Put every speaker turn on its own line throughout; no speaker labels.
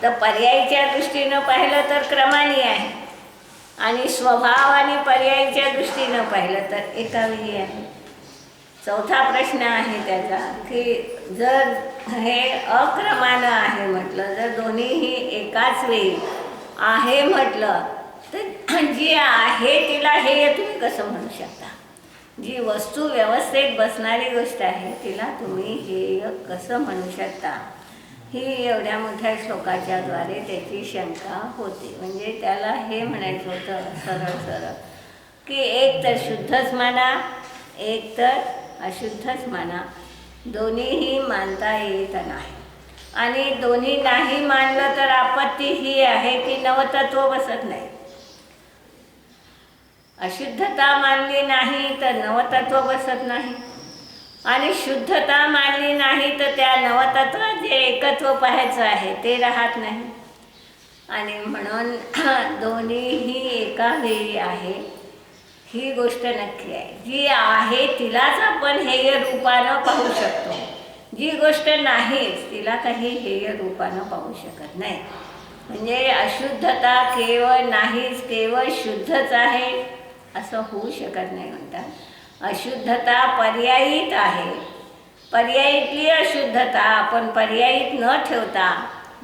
तर पर्यायीच्या दृष्टीनं पाहिलं तर क्रमाने आहे आणि स्वभावाने पर्यायीच्या दृष्टीनं पाहिलं तर एकावेळी आहे. चौथा प्रश्न आहे त्याचा की जर हे अक्रमानं आहे म्हटलं, जर दोन्हीही एकाच वेळी आहे म्हटलं तर जी आहे तिला हेय तुम्ही कसं म्हणू शकता? जी वस्तू व्यवस्थेत बसणारी गोष्ट आहे तिला तुम्ही हेय कसं म्हणू शकता? ही एवढ्या मोठ्या श्लोकाच्या द्वारे त्याची शंका होती. म्हणजे त्याला हे म्हणायचं होतं सरळ सरळ की एक तर शुद्धच माना, एक तर अशुद्धच माना, दोन्हीही मानता येत नाही. आणि दोन्ही नाही मानलं तर आपत्ती ही आहे की नवतत्व बसत नाही. अशुद्धता मानली नाही तर नवतत्व बसत नाही आणि शुद्धता मानली नाही तर त्या नवतत्वात जे एकत्व पाहायचं आहे ते राहत नाही. आणि म्हणून दोन्हीही एका वेळी आहे ही गोष्ट नक्की आहे. जी आहे तिलाच आपण हेय रूपानं पाहू शकतो, जी गोष्ट नाहीच तिला काही हेय रूपानं पाहू शकत नाही. म्हणजे अशुद्धता केवळ नाहीच, केवळ शुद्धच आहे असं होऊ शकत नाही म्हणतात. अशुद्धता पर्यायीत आहे, पर्यायीतली अशुद्धता आपण पर्यायीत न ठेवता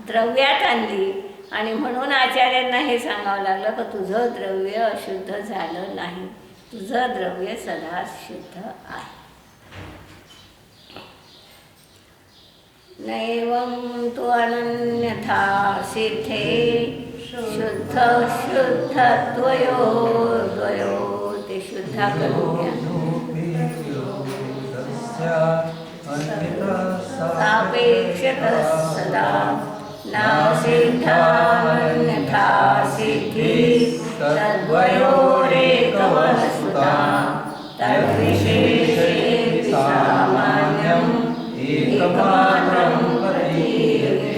द्रव्यात आणली आणि म्हणून आचार्यांना हे सांगावं लागलं की तुझं द्रव्य अशुद्ध झालं नाही, तुझं द्रव्य सदा शुद्ध आहे. नैवं तु अनन्यथा सिद्धे शुद्ध शुद्धत्वयो द्वयो. ते शुद्धा करून घ्या. सापेक्षतः सदा नासिद्धान्यथा सिद्धि तद्वयोरेकवस्तुता तद्विशेषे सामान्यम् एकमात्रं प्रतीयते.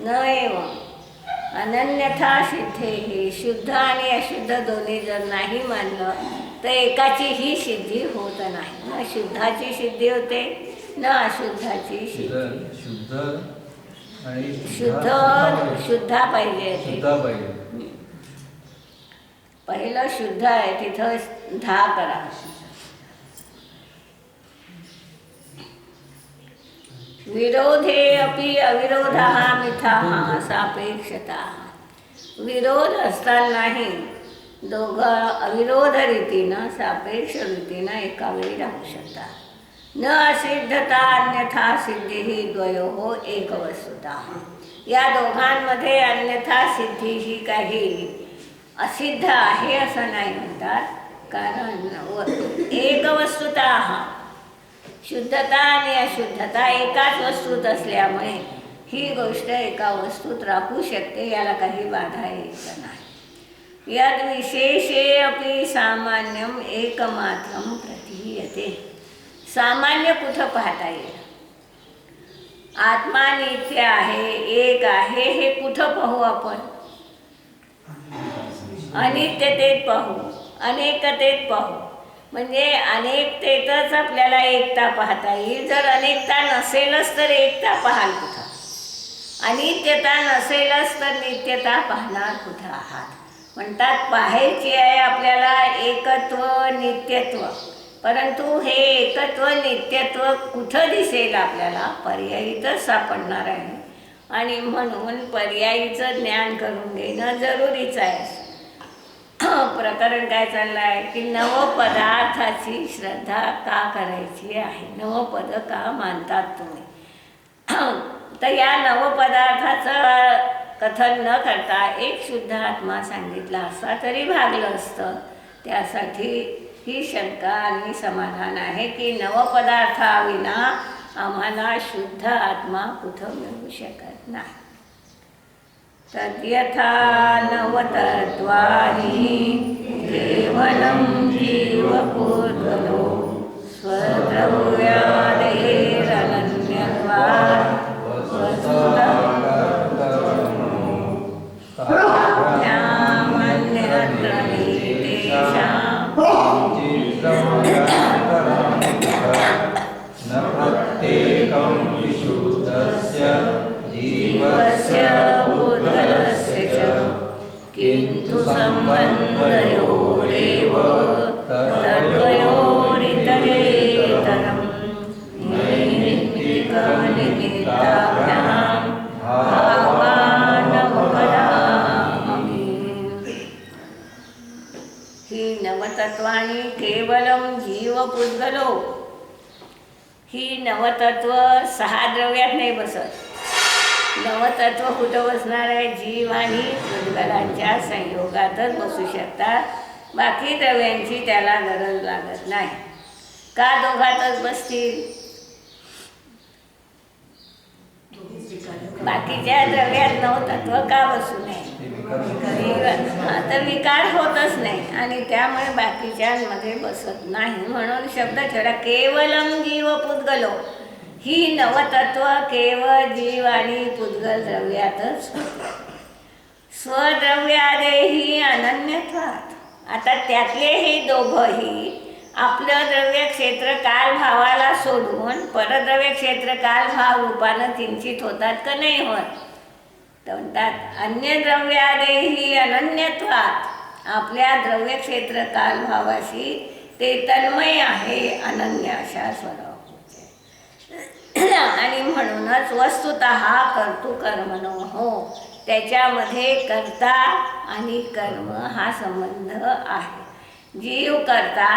न एवं अनन्यथा सिद्धे. हे शुद्ध आणि अशुद्ध दोन्ही जर नाही मानलं तर एकाचीही सिद्धी होत नाही. न शुद्धाची सिद्धी होते न अशुद्धाची सिद्धी. शुद्धा पाहिजे. पहिलं शुद्ध आहे तिथं धा करा. विरोधे अपि अविरोधः मिथ्याः सापेक्षता. विरोध असतानाही दोघं अविरोध रीतीनं सापेक्ष रीतीनं एका वेळी राहू शकतात. न असिद्धता अन्यथा सिद्धी ही द्वयोः एकवस्तुतः. या दोघांमध्ये अन्यथा सिद्धी ही काही असिद्ध आहे असं नाही म्हणतात, कारण एकवस्तुतः शुद्धता आणि अशुद्धता एकाच वस्तूत असल्यामुळे ही गोष्ट एका वस्तूत राहू शकते, याला काही बाधा येत नाही. यद विशेषे अपि सामान्यम एकमात्रं प्रतीयते. सामान्य कुठं पाहता येईल? आत्मा नित्य आहे, एक आहे, हे कुठं पाहू आपण? अनित्यतेत पाहू, अनेकतेत पाहू. म्हणजे अनेकतेतच आपल्याला एकता पाहता येईल. जर अनेकता नसेलच तर एकता पाहाल कुठं? अनित्यता नसेलच तर नित्यता पाहणार कुठं आहात? म्हणतात पाहायची आहे आपल्याला एकत्व नित्यत्व, परंतु हे एकत्व नित्यत्व कुठं दिसेल आपल्याला? पर्यायीतच सापडणार आहे. आणि म्हणून पर्यायीचं ज्ञान करून घेणं जरुरीचं आहे. प्रकरण काय चाललं आहे की नवपदार्थाची श्रद्धा का करायची आहे, नवपद का मानतात तुम्ही? तर या नवपदार्थाचं कथन न करता एक शुद्ध आत्मा सांगितला असता तरी भागलं असतं. त्यासाठी ही शंका आणि समाधान आहे की नवपदार्थाविना आम्हाला शुद्ध आत्मा कुठं मिळू शकत नाही. तद्यथा नवतत्वानि केवलं जीवपूर्वलो स्वद्रव्यादेरनन्यत्वात्
न प्रत्येकं विशुद्धस्य
जीवस्य पुद्गलस्य च किन्तु सम्बन्धयोरेव तद्वयोरितरेतरम् नैमित्तिकनिमित्ताभ्यां भावानवपदामि। ही नवतत्वानि केवलं जीवपुद्गलो। ही नवतत्व 6 द्रव्यात नाही बसत. नवतत्व कुठं बसणार आहे? जीव आणि पुद्गलांच्या संयोगातच बसू शकतात. बाकी द्रव्यांची त्याला गरज लागत नाही. का दोघातच बसतील? बाकीच्या द्रव्यात नवतत्व का बसू नये? तर विकार होतच नाही आणि त्यामुळे बाकीच्यांमध्ये बसत नाही. म्हणून शब्द ठेवला केवलम जीव पुद्गलो. ही नवतत्व केवळ जीव आणि पुद्गल द्रव्यातच स्वद्रव्यादेही अनन्यत्वात्. आता त्यातले हे दोघंही आपलं द्रव्य क्षेत्र काल भावाला सोडून परद्रव्य क्षेत्र काल भाव रूपानं किंचित होतात का नाही होत? तर म्हणतात अन्य द्रव्यादेही अनन्यत्वात्. आपल्या द्रव्य क्षेत्र काल भावाशी ते तन्मय आहे, अनन्य अशा स्वभाव. आणि म्हणूनच वस्तुतः कर्तृकर्मणो हो, त्याच्यामध्ये कर्ता आणि कर्म हा संबंध आहे. जीव कर्ता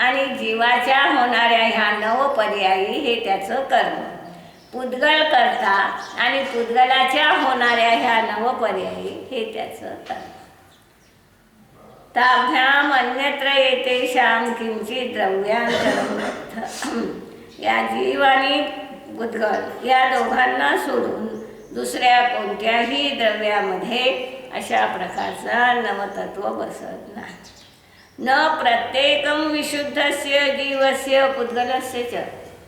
आणि जीवाच्या होणाऱ्या ह्या नवपर्यायी हे त्याचं कर्म. पुद्गल कर्ता आणि पुद्गलाच्या होणाऱ्या ह्या नवपर्यायी हे त्याचं कर्म. ताभ्याम अन्यत्र येतेषां किंचित द्रव्यांतरं. या जीव आणि पुद्गल या दोघांना सोडून दुसऱ्या कोणत्याही द्रव्यामध्ये अशा प्रकारचा नवतत्व बसत नाही. न प्रत्येकं विशुद्धस्य जीवस्य पुद्गलस्य च.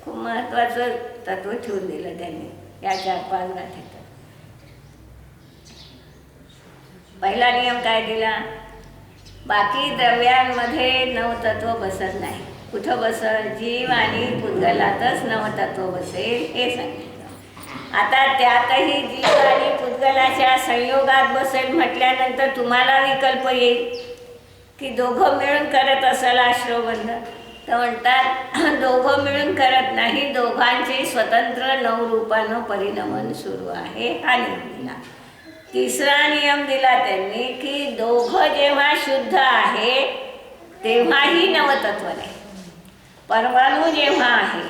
खूप महत्त्वाचं तत्व ठेवून दिलं त्यांनी या 4-5 गाठीत. पहिला नियम काय दिला? बाकी द्रव्यांमध्ये नवतत्व बसत नाही. कुठं बसल? जीव आणि पुद्गलातच नवतत्व बसेल हे सांगितलं. आता त्यातही जीव आणि पुद्गलाच्या संयोगात बसेल म्हटल्यानंतर तुम्हाला विकल्प येईल की दोघं मिळून करत असेल आश्रवबंध. तर म्हणतात दोघं मिळून करत नाही, दोघांचे स्वतंत्र नवरूपानं परिणमन सुरू आहे हा नियम दिला. तिसरा नियम दिला त्यांनी की दोघं जेव्हा शुद्ध आहे तेव्हाही नवतत्व नाही. परमाणू जेव्हा आहे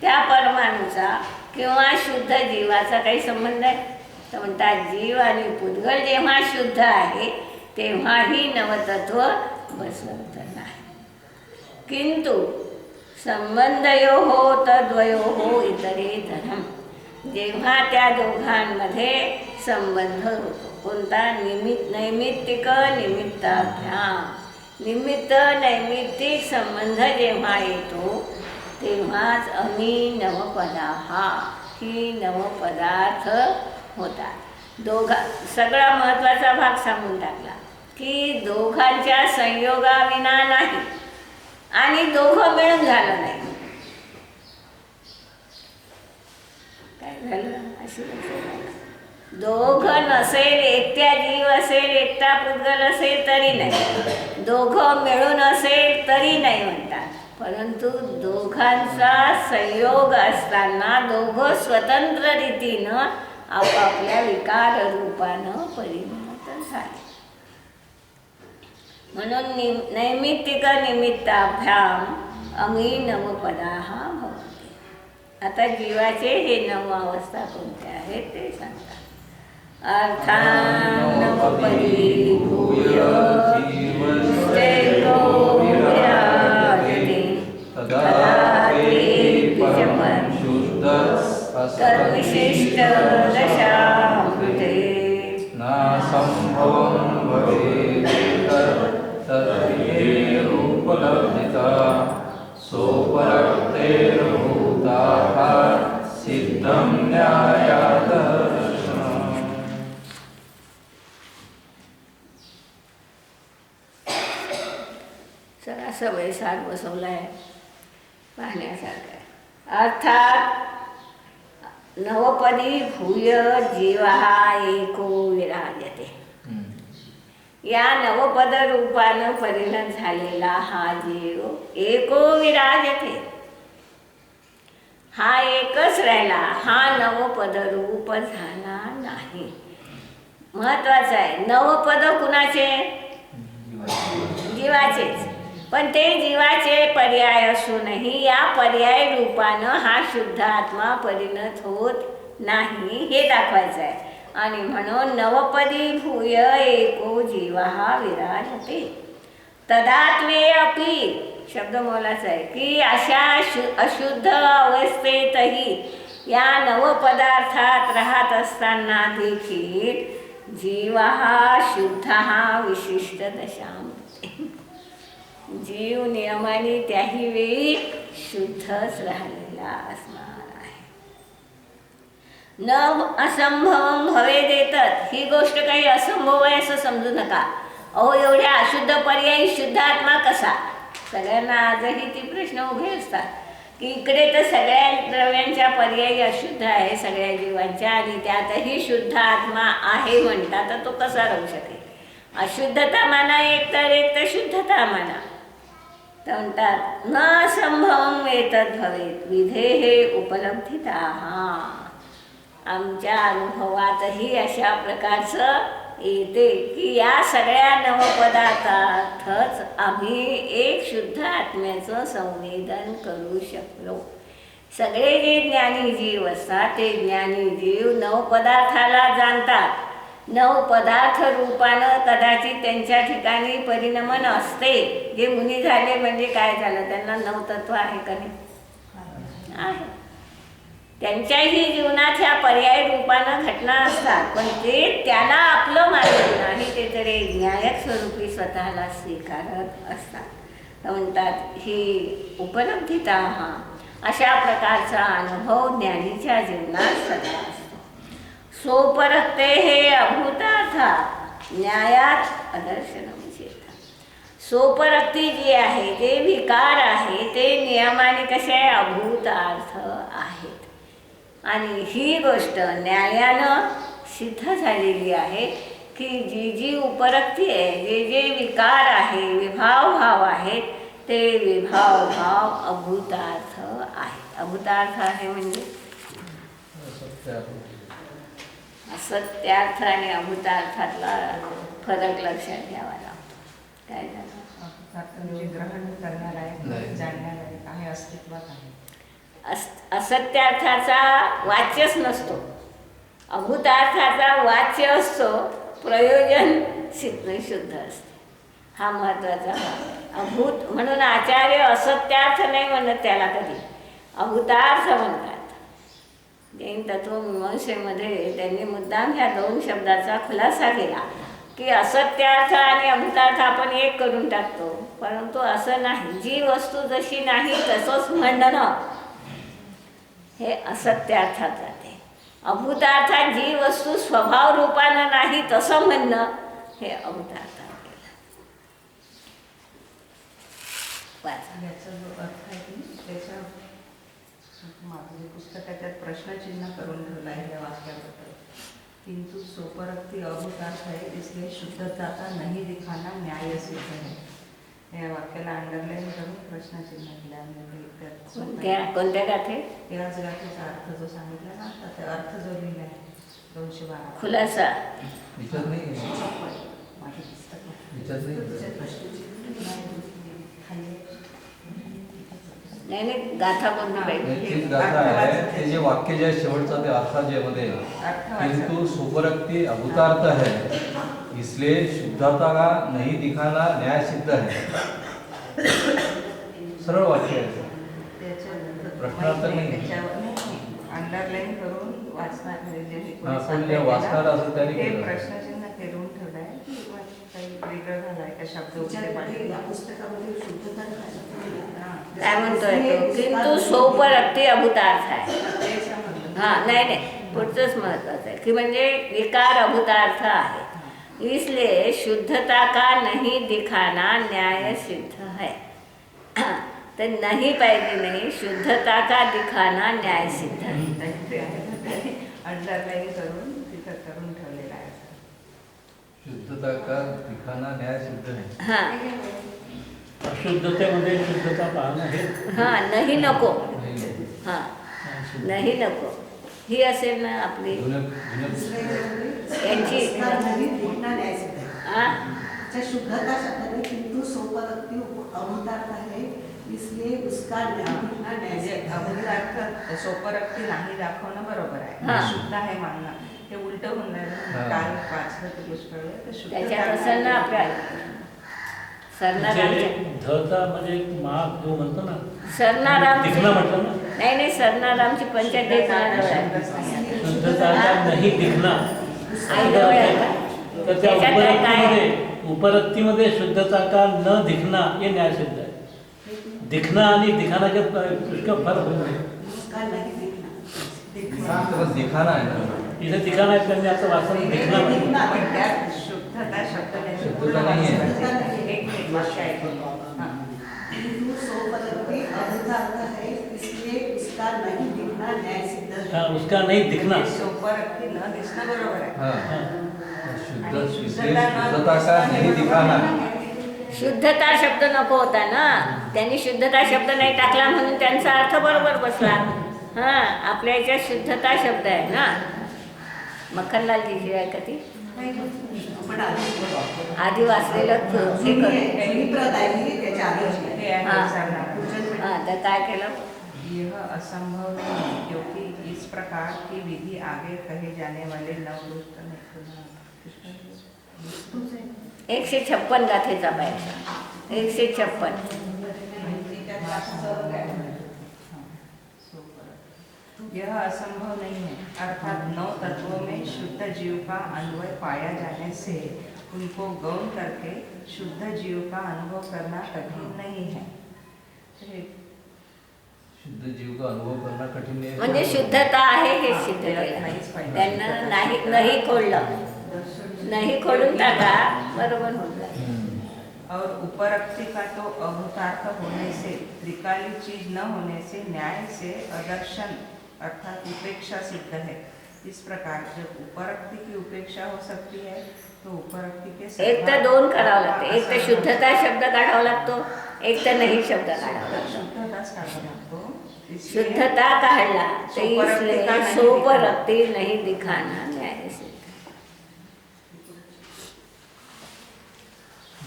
त्या परमाणूचा किंवा शुद्ध जीवाचा काही संबंध आहे? तर म्हणतात जीव आणि पुद्गल जेव्हा शुद्ध आहे तेव्हाही नवतत्व बसत नाही. किंतु संबंधयोः तद्वयोः इतरेतरम्. जेव्हा त्या दोघांमध्ये संबंध होतो कोणता? नैमित्तिक निमित्ताभ्याम. निमित्त नैमित्तिक संबंध जेव्हा येतो तेव्हाच अमी नवपदाः ही नवपदार्थ होतात. सगळा महत्त्वाचा भाग सांगून टाकला की दोघांच्या संयोगाविना नाही आणि दोघं मिळून झालं नाही. काय झालं? अशी दोघं नसेल, एकट्या जीव असेल, एकटा पुद्गल असेल तरी नाही, दोघं मिळून असेल तरी नाही म्हणतात. परंतु दोघांचा संयोग असताना दोघं स्वतंत्र रीतीनं आपापल्या विकार रूपानं परिणत झाले. म्हणून नैमित्तिक निमित्ताभ्याम अमी नवपदाः भवन्ति. आता जीवाचे हे 9 अवस्था कोणत्या आहेत ते सांगतात. अर्थानवपरीभूय स्तेको विराजते तदा ते बीजपन् तद्विशिष्ट दशामृते
नासंभवं भवेत् तद्विरूपलब्धिता सोपरक्तेर्भूताः सिद्धं न्यायादर्शनम्.
सगळा सवयसार बसवला आहे, पाहण्यासारखा आहे. अर्थात नवपदी भूय जीवा एको विराजते. या नवपद रूपानं परिणत झालेला हा जीव एको विराजते, हा एकच राहिला, हा नवपद रूप झाला नाही. महत्वाचं आहे, नवपद कुणाचे? जीवाचेच. पण ते जीवाचे पर्याय असूनही या पर्याय रूपानं हा शुद्ध आत्मा परिणत होत नाही हे दाखवायचं आहे. आणि म्हणून नवपदी भूय एको जीवा विराजते तदात्मे अपि, शब्द मोलाचा आहे की अशा अशुद्ध अवस्थेतही या नवपदार्थात राहत असताना देखील जीव हा शुद्ध हा विशिष्ट दशामध्ये, जीव नियमाने त्याही वेळी शुद्धच राहिलेला असणार आहे. न असंभवम भवे देतात, ही गोष्ट काही असंभव आहे असं समजू नका. अहो एवढ्या अशुद्ध पर्यायी शुद्ध आत्मा कसा? सगळ्यांना आजही ती प्रश्न उभे असतात की इकडे तर सगळ्या द्रव्यांच्या पर्यायी अशुद्ध आहे सगळ्या जीवांच्या, आणि त्यातही शुद्ध आत्मा आहे म्हणतात, तर तो कसा राहू शकेल? अशुद्धता माना एक तर शुद्धता माना. तर म्हणतात न संभवम एतद् भवेत् विधेहे उपलब्धिता. आमच्या अनुभवातही अशा प्रकारचं येते की या सगळ्या नवपदार्थातच आम्ही एक शुद्ध आत्म्याचं संवेदन करू शकलो. सगळे जे ज्ञानी जीव असतात ते ज्ञानी जीव नवपदार्थाला जाणतात. नवपदार्थ रूपानं कदाचित त्यांच्या ठिकाणी परिणमन असते. जे मुनी झाले म्हणजे काय झालं, त्यांना नवतत्व आहे का नाही? आहे. त्यांच्याही जीवनात ह्या पर्याय रूपानं घटना असतात, पण ते त्याला आपलं मानत नाही, ते तरी न्यायक स्वरूपी स्वतःला स्वीकारत असतात. तर म्हणतात ही उपलब्धिता, हा अशा प्रकारचा अनुभव ज्ञानीच्या जीवनात सदा असतो. सोपरक्ते हे अभूतार्थ न्यायात अदर्शनम चेता. सोपरक्ती जी आहे ते विकार आहे, ते नियमाने कसे अभूतार्थ आहेत. आणि ही गोष्ट न्यायानं सिद्ध झालेली आहे की जी जी उपरक्ती आहे, जे जे विकार आहे, विभाव भाव आहेत, ते विभाव भाव अभूतार्थ आहेत. अभूतार्थ आहे म्हणजे असत्यार्थ आणि अभूतार्थातला फरक लक्षात घ्यावा लागतो. काय झालं?
ग्रहण करणारा जाणणारा आहे, अस्तित्वात आहे.
असत्यार्थाचा वाच्यच नसतो, अभूतार्थाचा वाच्य असतो, प्रयोजन शुद्ध असते. हा महत्त्वाचा भाग आहे. अभूत म्हणून आचार्य असत्यार्थ नाही म्हणत त्याला, कधी अभूतार्थ म्हणतात. जैन तत्वमीमांसेमध्ये त्यांनी मुद्दाम ह्या दोन शब्दाचा खुलासा केला की असत्यार्थ आणि अभूतार्थ आपण एक करून टाकतो, परंतु असं नाही. जी वस्तू जशी नाही तसंच म्हणणं हे असत्यार्थात जाते. अभूतार्थात जी वस्तू स्वभाव रूपानं नाही तसं म्हणणं हे अभूतार्थात गेलं.
याचा जो अर्थ आहे की त्याच्या माझं जे पुस्तक आहे त्यात प्रश्नचिन्ह करून ठेवलं आहे या वाक्याबद्दल. किंतु सोपरक्ती अभूतार्थ है इसलिए शुद्धता का नहीं दिखाना न्याय सिद्ध है. या वाक्याला अंडरलाईन करून प्रश्नचिन्ह दिला.
कोणत्या गाथे?
याच गाथेचा अर्थ जो सांगितला ना आता, त्या अर्थ जो लिहिला आहे 212
खुलासा
माझे पुस्तक
नाही गाथा कोणती पाहिजे?
तीच गाथा आहे. ते जे वाक्य जे आहे शेवटचं ते अर्थामध्ये किंतु सोपरक्ती अभूतार्थ है इसलिए शुद्धता का नहीं दिखाना न्याय सिद्ध है. सरळ वाक्य आहे, प्रश्नार्थ नाही.
अंडरलाईन करून
वाचणार असं त्यांनी
ते
केलं.
प्रश्नचिन्ह करून ठेवलं आहे. किंवा काही वेगळं झालं आहे का शब्द पुस्तकामध्ये शुद्धता
काय म्हणतोय तो? किंतु सोपरक्ती अभूतार्थ आहे. हां नाही पुढचंच महत्वाचं आहे की म्हणजे विकार अभूतार्थ आहे, इसलिए शुद्धता का नहीं दिखाना न्याय सिद्ध है. तर नहीं पाहिजे नाही, शुद्धता का दिखाना न्याय सिद्ध है.
अंडरलाईन करून तिथं करून ठेवलेला आहे.
शुद्धता का दिखाना न्याय सिद्ध है.
हां
अशुद्धतेमध्ये शुद्धता पाहणं हे
हां नाही नको.
नाही.
हां नाही नको ही असेल ना आपली यांची हां
शुद्धता शब्द है किंतु सोपरक्ति अभूतार्थ है इसलिए उसका
म्हणजे अभूतार्थ सोपरक्ती नाही दाखवणं बरोबर आहे.
हां.
शुद्ध आहे मानणं हे उलट होऊन राहिलं.
हां.
काल वाचलं ते पुष्कळ वेळ. तर शुद्धता
त्याच्यात असेल ना आपल्या सरनारामच्या
म्हणजे धचा म्हणजे माग जो म्हणतो ना
सरनाराम
दिखणं म्हटलं ना.
नाही नाही सरनारामची पंचायत एक
शब्दच
आहे.
नाही.
शुद्धता का नाही दिखणं.
आई जवळ आहे का?
तर त्या
त्याच्यात काय
उपरक्तीमध्ये शुद्धता का न दिखणं हे न्याय सिद्ध आहे. दिखणं आणि दिखाण्याच्यात पुष्कळ फरक होत नाही.
उसका नहीं दिखना
तो बस दिखाना है ना.
इथे दिखाणं आहे त्यांनी आता वाचन दिखणं म्हटलं.
पण त्यात शुद्धता शब्द नाही.
शुद्धता नाही आहे.
एक मिनिट वाक्य ऐकून. हां.
किंतु सोपरक्ति अभूतार्थ है इसलिए उसका नहीं दिखना न्याय सिद्ध है.
हा, उसका नाही दिखणं.
सोपरक्ती न दिसणं बरोबर आहे.
हाँ.
हा.
शुद्ध इसलिए शुद्धता का नहीं दिखाना.
शुद्धता शब्द नको होता ना. त्यांनी शुद्धता शब्द नाही टाकला म्हणून त्यांचा अर्थ बरोबर बसला. हां आपल्या याच्यात शुद्धता शब्द आहे ना. मखनलालजीची आहे का ती
आपण
आधी वाचलेलं हे कर.
जुनीप्रत आहे ही त्याच्या आधीची.
हे आहे
हां.
सांगणार.
हां तर काय केलं
यह असंभव नहीं क्योंकि इस प्रकार की विधि आगे कहे जाने वाले नवदुष्ट नहीं.
156 गाथेचा पाहिजे 156.
यह असंभव नहीं है अर्थात 9 तत्वों में शुद्ध जीव का अन्वय पाया जाने से उनको गौण करके शुद्ध जीव का अनुभव करना कठिन नहीं है.
शुद्ध जीव का अनुभव करना कठिन नहीं है.
म्हणजे शुद्धता आहे हे सिद्ध केलं. त्यांना नाही खोडलं. नाही खोडून टाका बरोबर होऊन जाईल.
और उपरक्ति का तो अभूतार्थ होने से त्रिकाली चीज न होने से न्याय से अदर्शन अर्थात उपेक्षा सिद्ध है. इस प्रकार जब उपरक्ति की उपेक्षा हो सकती है तो उपरक्ति के
एक तर दोन करावं लागतं. एक तर शुद्धता शब्द काढावा लागतो. एक तर नाही शब्द काढावा लागतो.
शुद्धताच काढावा लागतो. इसलिए
शुद्धता काढला तर
सोपरक्ति
इसलिए
का नहीं
सोपरक्ति नहीं दिखाना न्याय सिद्ध.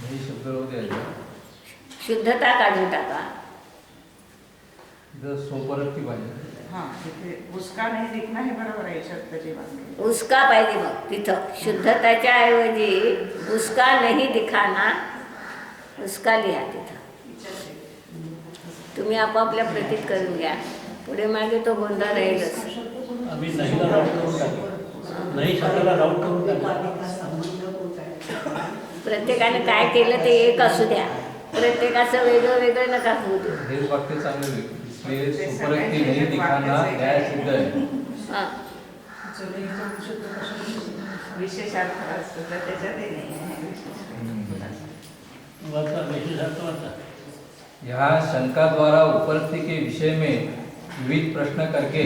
नहीं शब्द राहू द्यायचा.
शुद्धता काढून टाका.
इथं सोपरक्ती पाहिजे.
हाँ तिथे उसका नहीं दिखना हे बरोबर आहे शब्दाची वाक्य.
उसका पाहिजे मग तिथं शुद्धताच्या ऐवजी उसका नहीं दिखाना उसका लिहा तिथं. तुम्ही आपापल्या प्रतीत करून घ्या. पुढे मागे तो गोंधळ राहीलच.
आम्ही नाहीला राऊट करून टाकू. नाही शब्दाला राऊट करून टाकू.
प्रत्येकाने काय केलं ते एक असू द्या. प्रत्येकाचं वेगळं वेगळं नका होऊ दे.
हेच वाक्य चांगलं आहे. इसलिए सोपरक्ती नहीं दिखाना न्याय सिद्ध है.
हां
विशेषार्थ असतो तर त्याच्यातही नाही आहे.
वाचा विशेषार्थ वाचा.
यहाँ शंका द्वारा उपरक्ति के विषय में विविध प्रश्न करके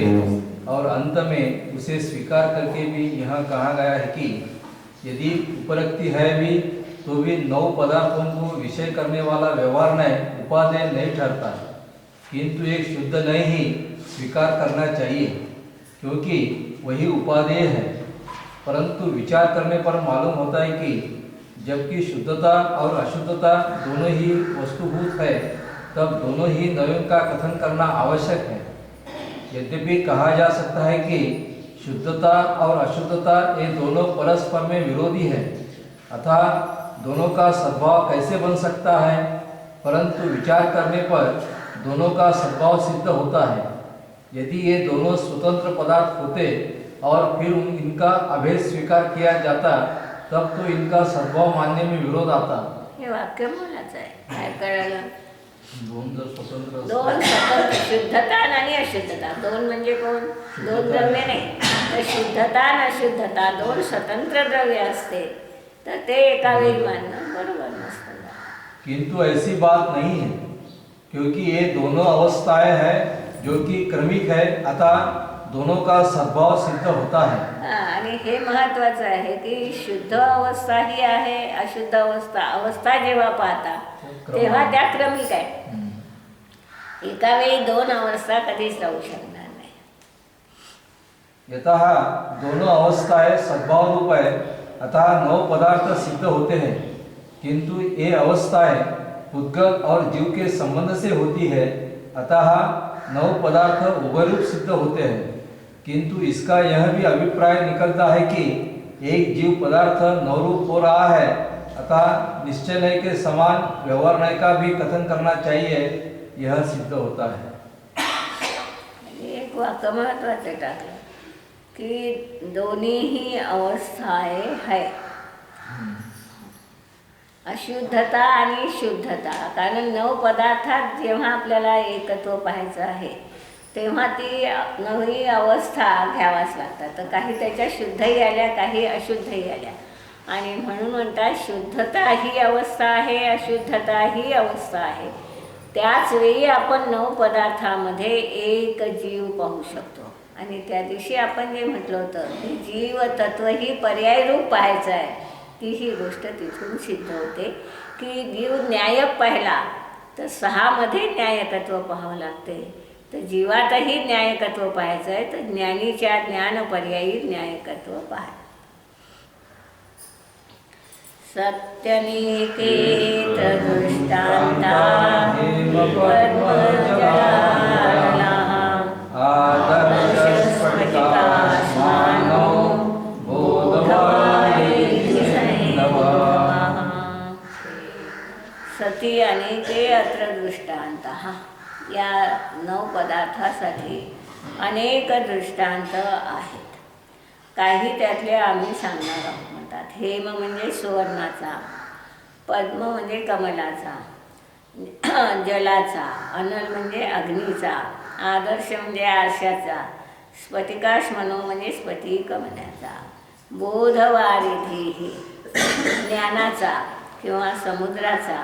और अंत में उसे स्वीकार करके भी यहाँ कहा गया है कि यदि उपरक्ति है भी तो भी 9 पदार्थों को विषय करने वाला व्यवहार नहीं उपादेय नहीं ठहरता. किंतु एक शुद्ध नहीं ही स्वीकार करना चाहिए क्योंकि वही उपादेय है. परंतु विचार करने पर मालूम होता है कि जबकि शुद्धता और अशुद्धता दोनों ही वस्तुभूत है तब दोनों ही नयों का कथन करना आवश्यक है. यद्यपि कहा जा सकता है कि शुद्धता और अशुद्धता ये दोनों परस्पर में विरोधी है अतः दोनों का सद्भाव कैसे बन सकता है. परंतु विचार करने पर दोनों का सद्भाव सिद्ध होता है. यदि ये दोनों स्वतंत्र पदार्थ होते और फिर इनका अभेद स्वीकार किया जाता तब तो इनका सद्भाव मानने में विरोध आता.
हे वाक्य बोलायचं आहे. काय कळलं.
दोन जर स्वतंत्र
दोन स्वतंत्र शुद्धता आणि अशुद्धता. दोन म्हणजे कोण. दोन द्रव्य नाही तर शुद्धता आणि अशुद्धता दोन स्वतंत्र द्रव्य असते तर ते एका वेळी मानणं बरोबर नसतं.
किंतु ऐसी बात नहीं है क्योंकि ये दोनों अवस्थाएं हैं जो कि क्रमिक है. अतः दोनों का सद्भाव सिद्ध होता है।
आणि हे महत्वाचं आहे की शुद्ध अवस्था ही आहे, अशुद्ध अवस्था जेव्हा पाहता तेव्हा त्या क्रमिक आहे. एका वेळी दोन अवस्था कधीच राहू शकणार नाही.
यतः दोनों अवस्थाएं सद्भाव रूप है, अतः नव पदार्थ सिद्ध होते हैं, किंतु ये अवस्थाएं पुद्गल और जीव के संबंध से होती है, अतः नव पदार्थ उभयरूप सिद्ध होते हैं. किंतु इसका यह भी अभिप्राय निकलता है कि एक जीव पदार्थ नवरूप हो रहा है, अतः निश्चय नहीं के समान व्यवहार नहीं का भी कथन करना चाहिए, यह सिद्ध होता है.
एक वाक्य महत्वाचं टाकलं की दोन्हीही अवस्थाएं है, अशुद्धता आणि शुद्धता. कारण नव पदार्थात जेव्हा आपल्याला एकत्व पाहायचं आहे तेव्हा ती नवी अवस्था घ्यावाच लागतात. तर काही त्याच्या शुद्धही आल्या, काही अशुद्धही आल्या. आणि म्हणून म्हणतात शुद्धता ही अवस्था आहे, अशुद्धता ही अवस्था आहे. त्याच वेळी आपण नव पदार्थामध्ये एक जीव पाहू शकतो. आणि त्या दिवशी आपण जे म्हटलं होतं की जीव तत्व ही पर्याय रूप पाहायचं आहे, ती ही गोष्ट तिथून सिद्ध होते की जीव न्यायक पाहिला तर 6मध्ये न्यायकत्व पाहावं लागते. तर जीवातही न्यायकत्व पाहायचं आहे, तर ज्ञानीच्या ज्ञान पर्यायी न्यायकत्व पाहायचं. सत्यनिकेत दृष्टांता सती अनेके अत्र दृष्टांतः. या नव पदार्थासाठी अनेक दृष्टांत आहेत. काही त्यातले आम्ही सांगणार आहोत. म्हणतात हेम म्हणजे सुवर्णाचा, पद्म म्हणजे कमलाचा, जलाचा, अनल म्हणजे अग्नीचा, आदर्श म्हणजे आरशाचा, स्फटिकाश मनो म्हणजे स्फटिक कमलाचा, बोधवारिधी ज्ञानाचा किंवा समुद्राचा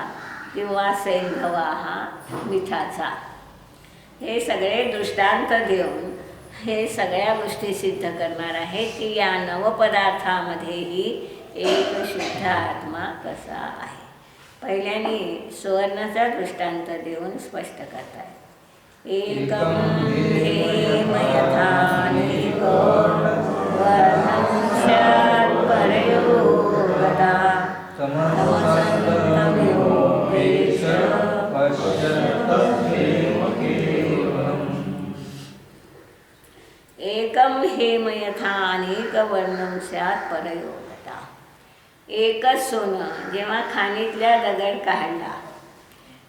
किंवा सैंधवा हा मिठाचा. हे सगळे दृष्टांत देऊन हे सगळ्या गोष्टी सिद्ध करणार आहे की या नवपदार्थामध्येही एक शुद्ध आत्मा कसा आहे. पहिल्याने सुवर्णाचा दृष्टांत देऊन स्पष्ट करताय. एकम हेम यथानेको वर्णं स्यात् परयोगता तमसन्तमयोपेश एकम हेम यथा अनेक वर्णं स्यात् परयोगता. एकच सोनं जेव्हा खाणीतल्या दगड काढला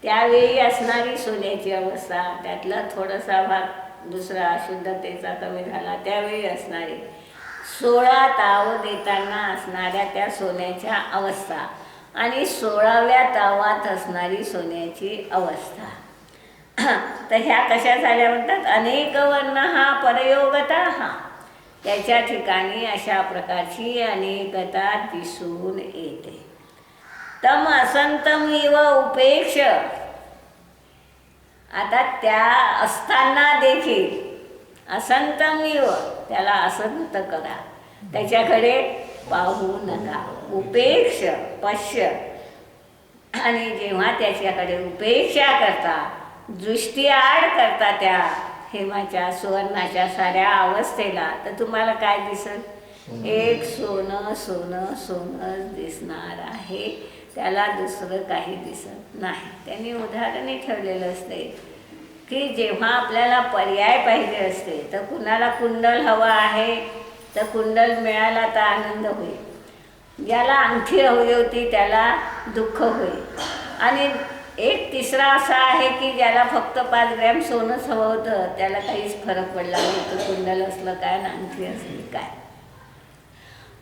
त्यावेळी असणारी सोन्याची अवस्था, त्यातला थोडासा भाग दुसरा अशुद्धतेचा कमी झाला त्यावेळी असणारी 16 ताव देताना असणाऱ्या त्या सोन्याच्या अवस्था आणि 16व्या तावात असणारी सोन्याची अवस्था. तर ह्या कशा झाल्या म्हणतात. अनेक वर्ण हा परयोगता हा. त्याच्या ठिकाणी अशा प्रकारची अनेकता दिसून येते. तम असंतम इव उपेक्ष. आता त्या असताना देखील असंतम इव त्याला असंत करा, त्याच्याकडे पाहू नका. उपेक्ष पश्य. आणि जेव्हा त्याच्याकडे उपेक्षा करता, दृष्टी आड करता त्या हेमाच्या सुवर्णाच्या साऱ्या अवस्थेला, तर तुम्हाला काय दिसेल. एक सोनं सोनं सोनंच दिसणार आहे, त्याला दुसरं काही दिसत नाही. त्यांनी उदाहरणे ठेवलेलं असते की जेव्हा आपल्याला पर्याय पाहिजे असते तर कुणाला कुंडल हवा आहे तर कुंडल मिळाला तर आनंद होईल, ज्याला अंगठी हवी होती त्याला दुःख होईल. आणि एक तिसरा असा आहे की ज्याला फक्त 5 ग्रॅम सोनंच हवं होतं, त्याला काहीच फरक पडला नाही, तर कुंडल असलं काय ना अंगठी असली काय.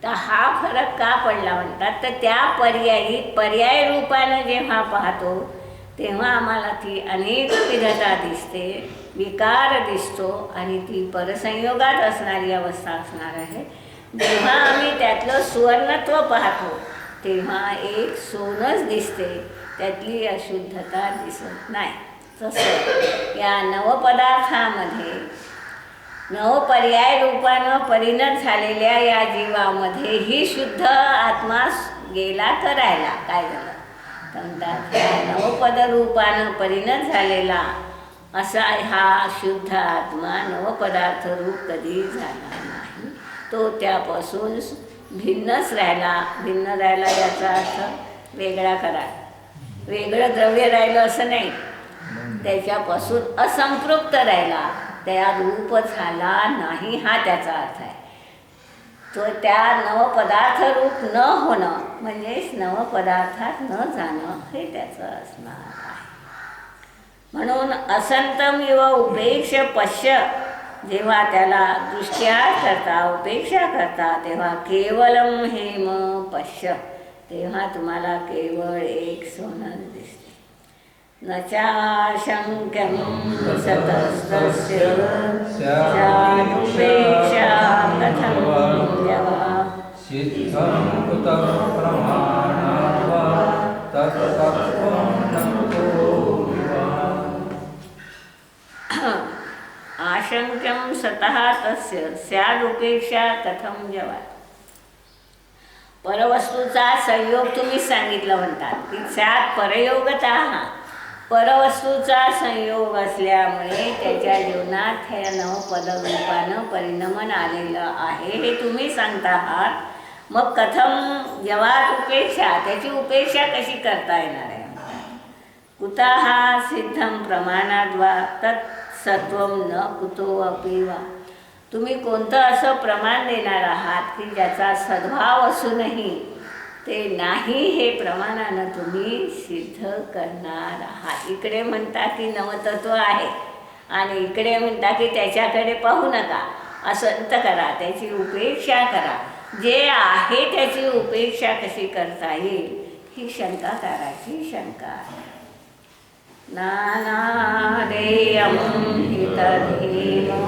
तर हा फरक का पडला म्हणतात. तर त्या पर्याय रूपानं जेव्हा पाहतो तेव्हा आम्हाला ती अनेक विधता दिसते, विकार दिसतो आणि ती परसंयोगात असणारी अवस्था असणार आहे. जेव्हा आम्ही त्यातलं सुवर्णत्व पाहतो तेव्हा एक सोनंच दिसते, त्यातली अशुद्धता दिसत नाही. तसं या नवपदार्थामध्ये नवपर्याय रूपानं परिणत झालेल्या या जीवामध्ये ही शुद्ध आत्मा गेला तर राहिला. काय झालं तर म्हणतात नवपद रूपानं परिणत झालेला असा हा शुद्ध आत्मा नवपदार्थ रूप कधी झाला नाही. तो त्यापासून भिन्नच राहिला. भिन्न राहिला याचा अर्थ वेगळा करा. वेगळं द्रव्य राहिलं असं नाही, त्याच्यापासून असंपृक्त राहिला, त्या रूप झाला नाही हा त्याचा अर्थ आहे. तो त्या नवपदार्थ रूप न होणं म्हणजेच नवपदार्थात न जाणं हे त्याचं असणार आहे. म्हणून असंतम इव उपेक्ष पश्य, जेव्हा त्याला दृष्ट्या करता उपेक्षा करता तेव्हा केवलम हेम पश्य, तेव्हा तुम्हाला केवळ एक सोनं दिसते. न चाशंक्यं सतस्तस्य स्यादुपेक्षा कथं व्यवहारः.
सिद्धं कुतः प्रमाणात् वा तत्तत्त्वं न कुतो विवाद.
आशंक्यं सतः तस्य स्यादुपेक्षा कथं व्यवहारः. परवस्तूचा संयोग तुम्ही सांगितलं म्हणतात की स्यात् परयोगतः. परवस्तूचा संयोग असल्यामुळे त्याच्या जीवनात हे नवपदरूपानं परिणमन आलेलं आहे हे तुम्ही सांगता आहात. मग कथम जवात उपेक्षा, त्याची उपेक्षा कशी करता येणार आहे. कुतः सिद्धं प्रमाणाद् वा तत्सत्वं न कुतो अपि वा. तुम्ही कोणतं असं प्रमाण देणार आहात की ज्याचा सद्भाव असूनही ते नाही हे प्रमाणानं तुम्ही सिद्ध करणार आहात. इकडे म्हणता की नवतत्व आहे आणि इकडे म्हणता की त्याच्याकडे पाहू नका, असंत करा, त्याची उपेक्षा करा. जे आहे त्याची उपेक्षा कशी करता येईल ही शंकाकाराची शंका आहे. नानादेयं हि तद्धेम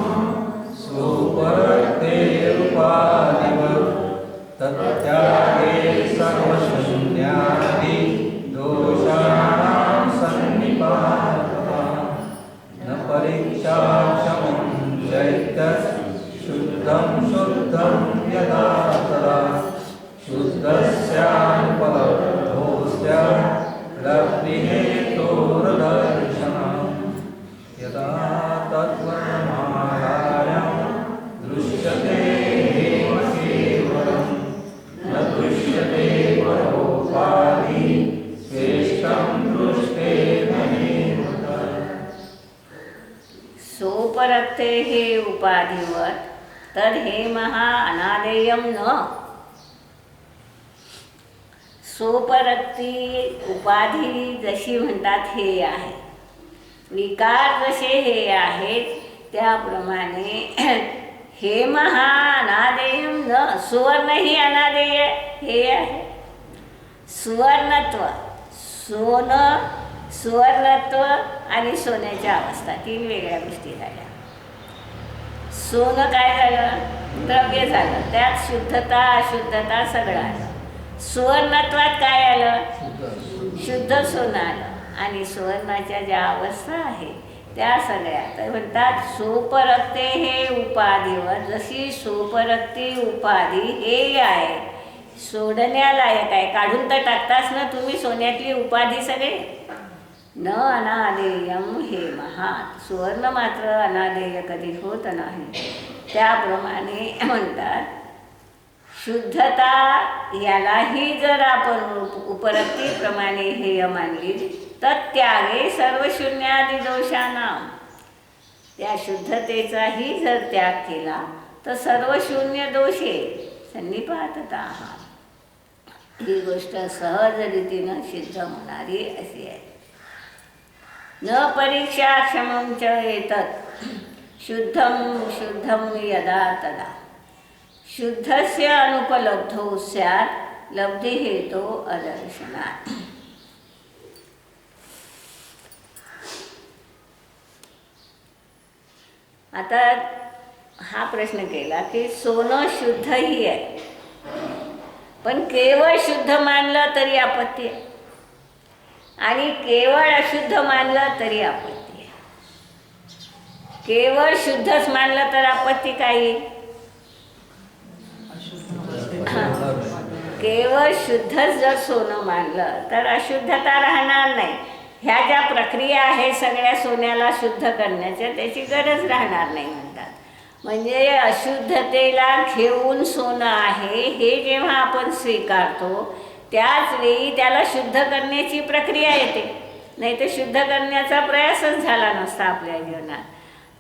सुपरते रूपादिवत् तत्त्यागे सर्वशून्यादि दोषाणां सन्निपातः. न परीक्षाक्षमं चैतत् शुद्धं शुद्धं यदा तदा शुद्धस्यानुपलब्धोऽस्य लब्धिहेतोर्दर्शनम्. यदा तद्वर्णमालायां दृश्यते केवलं न दृश्यते परोपाधि श्रेष्ठं दृष्टेन
सोपरक्ते हे उपाधिवत तर हे महा अनादेयम न. सोपरक्ती उपाधी जशी म्हणतात हे आहे, विकार जसे हे आहेत त्याप्रमाणे हे महा अनादेयम न. सुवर्ण ही अनादेय हे आहे. सुवर्णत्व, सोनं, सुवर्णत्व आणि सोन्याच्या अवस्था तीन वेगळ्या गोष्टी झाल्या. सोनं काय झालं, द्रव्य झालं, त्यात शुद्धता अशुद्धता सगळं आलं. सुवर्णत्वात काय आलं, शुद्ध सोनं आलं आणि सुवर्णाच्या ज्या अवस्था आहे त्या सगळ्या. तर म्हणतात सोपरक्ते हे उपाधीवर, जशी सोपरक्ती उपाधी हे आहे सोडण्यालायक आहे. काढून तर टाकताच ना तुम्ही सोन्यातली उपाधी सगळे. न अनादेयम हे महात, सुवर्ण मात्र अनादेय कधी होत नाही. त्याप्रमाणे म्हणतात शुद्धता यालाही जर आपण उपरक्तीप्रमाणे हेय मानली तर त्यागे सर्व शून्यादी दोषांना, त्या शुद्धतेचाही जर त्याग केला तर सर्व शून्य दोषे सन्निपातता. ही गोष्ट सहज रीतीनं सिद्ध होणारी अशी आहे. न परीक्षा क्षमं च एतत् शुद्धं शुद्धं यदा तदा शुद्धस्य अनुपलब्धो स्यात् लब्धि हेतो अदर्शनात्. आता हा प्रश्न केला की सोनं शुद्धही आहे पण केवळ शुद्ध मानलं तरी आपत्ती आहे आणि केवळ अशुद्ध मानलं तरी आपत्ती आहे. केवळ शुद्धच मानलं तर आपत्ती काय येईल? केवळ शुद्धच जर सोनं मानलं तर अशुद्धता राहणार नाही. ह्या ज्या प्रक्रिया आहे सगळ्या सोन्याला शुद्ध करण्याच्या, त्याची गरज राहणार नाही म्हणतात. म्हणजे अशुद्धतेला घेऊन सोनं आहे हे जेव्हा आपण स्वीकारतो त्याच वेळी त्याला शुद्ध करण्याची प्रक्रिया येते, नाही तर शुद्ध करण्याचा प्रयासच झाला नसता आपल्या जीवनात.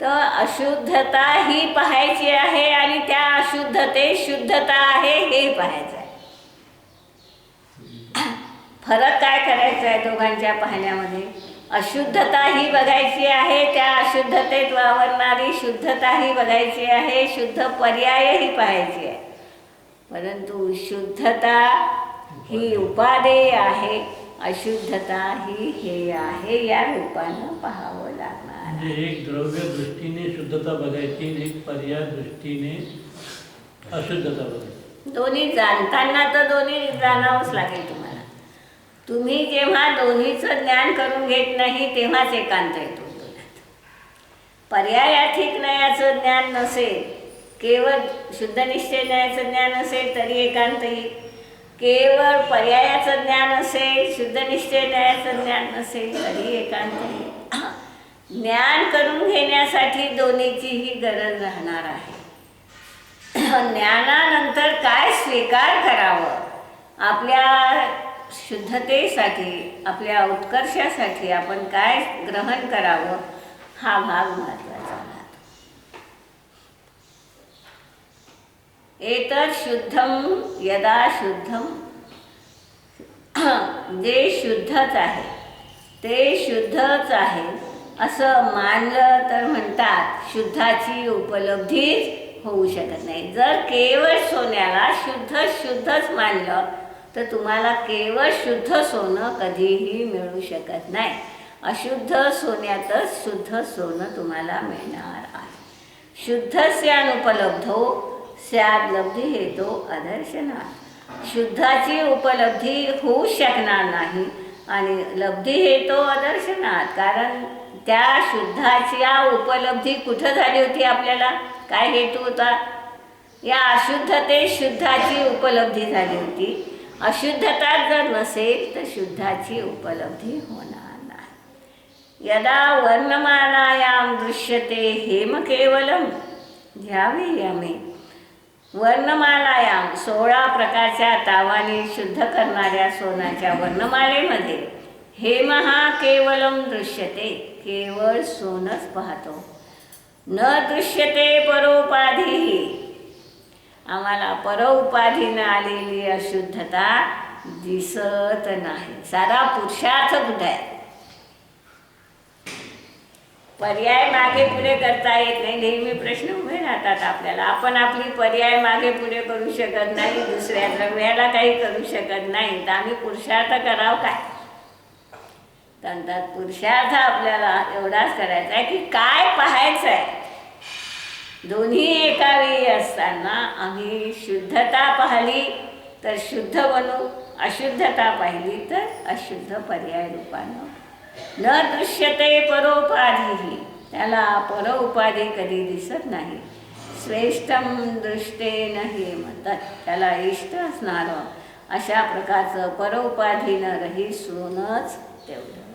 तर अशुद्धता ही पाहायची आहे आणि त्या अशुद्धतेत शुद्धता आहे हे पाहायचं आहे. फरक काय करायचा आहे दोघांच्या पाहण्यामध्ये? अशुद्धता ही बघायची आहे, त्या अशुद्धतेत वावरणारी शुद्धता ही बघायची आहे, शुद्ध पर्यायही पाहायची आहे. परंतु शुद्धता ही उपादेय आहे, अशुद्धता ही हे आहे, या रूपानं पाहावं लागणार.
म्हणजे एक द्रव्य दृष्टीने शुद्धता बघायची, एक पर्याय दृष्टीने अशुद्धता बघायची.
दोन्ही जाणताना तर दोन्ही जाणावंच लागेल तुम्हाला. तुम्ही जेव्हा दोन्हीचं ज्ञान करून घेत नाही तेव्हाच एकांत येतो. पर्यायाधिक न्यायाचं ज्ञान नसेल, केवळ शुद्ध निश्चय न्यायाचं ज्ञान असेल तरी एकांत येईल. केवळ पर्यायाचं ज्ञान असेल, शुद्ध निश्चय न्यायाचं ज्ञान नसेल तरी एकांत येईल. ज्ञान करून घेण्यासाठी दोन्हीचीही गरज राहणार आहे. ज्ञानानंतर काय स्वीकार करावं, आपल्या शुद्धतेसाठी, आपल्या उत्कर्षासाठी आपण काय ग्रहण करावं, हा भाग महत्त्वाचा राहतो. एतत् शुद्धम यदा शुद्धम, जे शुद्धच आहे ते शुद्धच आहे असं मानलं तर म्हणतात शुद्धाची उपलब्धीच होऊ शकत नाही. जर केवळ सोन्याला शुद्धच मानलं तर तुम्हाला केवळ शुद्ध सोनं कधीही मिळू शकत नाही. अशुद्ध सोन्यातच शुद्ध सोनं तुम्हाला मिळणार आहे. शुद्धस्यानुपलब्धो स्याद लब्धी हेतो अदर्शनात्. शुद्धाची उपलब्धी होऊ शकणार नाही आणि लब्धी हेतो अदर्शनात्. कारण त्या शुद्धाच्या उपलब्धी कुठं झाली होती, आपल्याला काय हेतू होता? या अशुद्धतेत शुद्धाची उपलब्धी झाली होती. अशुद्धता जर नसेल तर शुद्धाची उपलब्धी होणार नाही. यदा वर्णमालायां दृश्यते हेम केवलम, ज्यावेळी आम्ही वर्णमालायां 16 प्रकारच्या तावाने शुद्ध करणाऱ्या सोन्याच्या वर्णमालेमध्ये हेम हा केवलम दृश्यते, केवळ सोनच पाहतो. न दृश्यते परोपाधीही, आम्हाला परोपाधीनं आलेली अशुद्धता दिसत नाही. सारा पुरुषार्थ कुठे आहे? पर्याय मागे पुढे करता येत नाही, नेहमी प्रश्न उभे राहतात आपल्याला. आपण आपली पर्याय मागे पुढे करू शकत नाही, दुसऱ्या द्रव्याला काही करू शकत नाही, तर आम्ही पुरुषार्थ करावं काय? तर पुरुषार्थ आपल्याला एवढाच करायचा आहे की काय पाहायचं आहे. दोन्ही एका वेळी असताना आम्ही शुद्धता पाहिली तर शुद्ध बनू, अशुद्धता पाहिली तर अशुद्ध पर्याय रूपानं. न दृश्यते परोपाधीही, त्याला परोपाधी कधी दिसत नाही. श्रेष्ठम दृष्टेन हे म्हणतात, त्याला इष्ट असणारं अशा प्रकारचं परोपाधीनं रहित सोनच तेवढं.